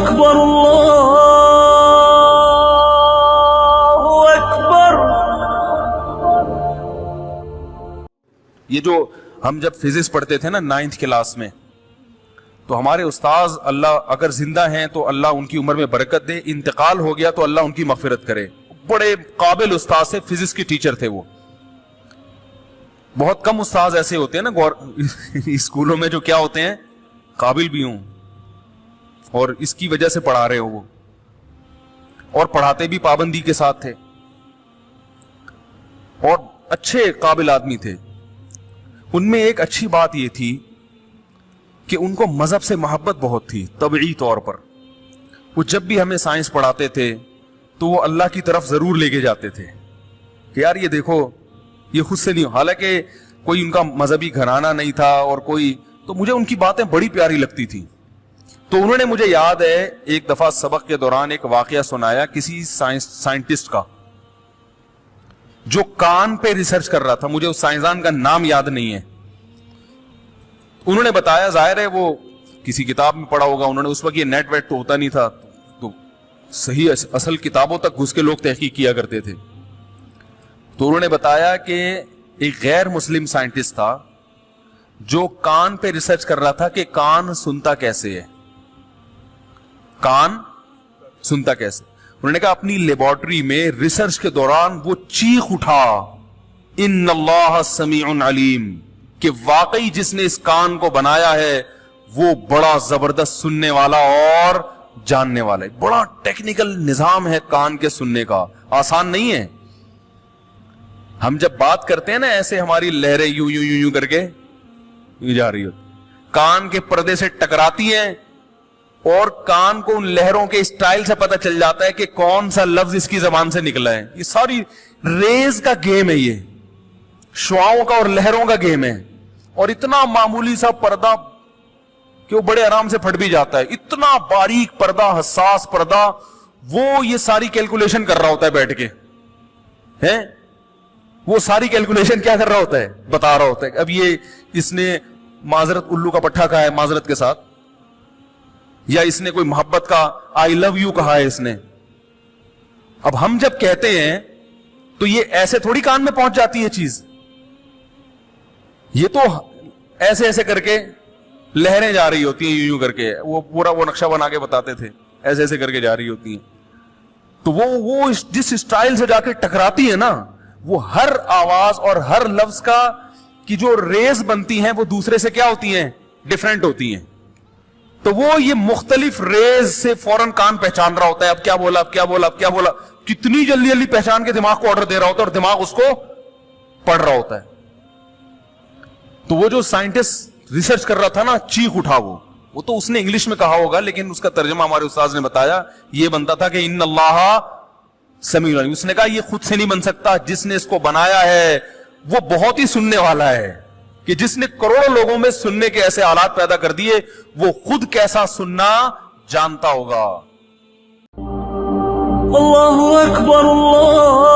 اکبر اللہ اکبر۔ یہ جو ہم جب فزکس پڑھتے تھے نا 9th کلاس میں، تو ہمارے استاذ اللہ اگر زندہ ہیں تو اللہ ان کی عمر میں برکت دے، انتقال ہو گیا تو اللہ ان کی مغفرت کرے، بڑے قابل استاذ سے فزکس کے ٹیچر تھے وہ۔ بہت کم استاذ ایسے ہوتے ہیں نا اسکولوں میں جو کیا ہوتے ہیں، قابل بھی ہوں اور اس کی وجہ سے پڑھا رہے ہو وہ، اور پڑھاتے بھی پابندی کے ساتھ تھے اور اچھے قابل آدمی تھے۔ ان میں ایک اچھی بات یہ تھی کہ ان کو مذہب سے محبت بہت تھی طبعی طور پر۔ وہ جب بھی ہمیں سائنس پڑھاتے تھے تو وہ اللہ کی طرف ضرور لے کے جاتے تھے کہ یار یہ دیکھو، یہ خود سے نہیں، حالانکہ کوئی ان کا مذہبی گھرانہ نہیں تھا اور کوئی، تو مجھے ان کی باتیں بڑی پیاری لگتی تھی۔ تو انہوں نے مجھے یاد ہے ایک دفعہ سبق کے دوران ایک واقعہ سنایا کسی سائنٹسٹ کا جو کان پہ ریسرچ کر رہا تھا، مجھے اس سائنسدان کا نام یاد نہیں ہے۔ انہوں نے بتایا، ظاہر ہے وہ کسی کتاب میں پڑھا ہوگا انہوں نے، اس وقت یہ نیٹ ویٹ تو ہوتا نہیں تھا، تو صحیح اصل کتابوں تک گھس کے لوگ تحقیق کیا کرتے تھے۔ تو انہوں نے بتایا کہ ایک غیر مسلم سائنٹسٹ تھا جو کان پہ ریسرچ کر رہا تھا کہ کان سنتا کیسے ہے، کان سنتا کیسے۔ انہوں نے کہا اپنی لیبارٹری میں ریسرچ کے دوران وہ چیخ اٹھا، ان اللہ سمیع علیم، کہ واقعی جس نے اس کان کو بنایا ہے وہ بڑا زبردست سننے والا اور جاننے والا ہے۔ بڑا ٹیکنیکل نظام ہے کان کے سننے کا، آسان نہیں ہے۔ ہم جب بات کرتے ہیں نا ایسے ہماری لہریں یوں یوں یوں یوں کر کے یوں جا رہی ہوتی، کان کے پردے سے ٹکراتی ہیں اور کان کو ان لہروں کے اسٹائل سے پتہ چل جاتا ہے کہ کون سا لفظ اس کی زبان سے نکلا ہے۔ یہ ساری ریز کا گیم ہے، یہ شعاؤں کا اور لہروں کا گیم ہے، اور اتنا معمولی سا پردہ کہ وہ بڑے آرام سے پھٹ بھی جاتا ہے، اتنا باریک پردہ، حساس پردہ، وہ یہ ساری کیلکولیشن کر رہا ہوتا ہے بیٹھ کے، ہیں وہ ساری کیلکولیشن کیا کر رہا ہوتا ہے، بتا رہا ہوتا ہے۔ اب یہ اس نے معذرت الو کا پٹھا کہا ہے معذرت کے ساتھ، یا اس نے کوئی محبت کا آئی لو یو کہا ہے اس نے۔ اب ہم جب کہتے ہیں تو یہ ایسے تھوڑی کان میں پہنچ جاتی ہے چیز، یہ تو ایسے ایسے کر کے لہریں جا رہی ہوتی ہیں، یوں یوں کر کے، وہ پورا وہ نقشہ بنا کے بتاتے تھے، ایسے ایسے کر کے جا رہی ہوتی ہیں۔ تو وہ جس اسٹائل سے جا کے ٹکراتی ہے نا، وہ ہر آواز اور ہر لفظ کا کی جو ریز بنتی ہیں وہ دوسرے سے کیا ہوتی ہیں، ڈیفرنٹ ہوتی ہیں۔ تو وہ یہ مختلف ریز سے فوراً کان پہچان رہا ہوتا ہے، اب کیا بولا، اب کیا بولا، اب کیا بولا، کتنی جلدی جلدی پہچان کے دماغ کو آرڈر دے رہا ہوتا ہے اور دماغ اس کو پڑھ رہا ہوتا ہے۔ تو وہ جو سائنٹسٹ ریسرچ کر رہا تھا نا، چیخ اٹھا، وہ تو اس نے انگلش میں کہا ہوگا لیکن اس کا ترجمہ ہمارے استاذ نے بتایا یہ بنتا تھا کہ ان اللہ سمیع علیم۔ اس نے کہا یہ خود سے نہیں بن سکتا، جس نے اس کو بنایا ہے وہ بہت ہی سننے والا ہے، کہ جس نے کروڑوں لوگوں میں سننے کے ایسے آلات پیدا کر دیے وہ خود کیسا سننا جانتا ہوگا۔ اللہ اکبر اللہ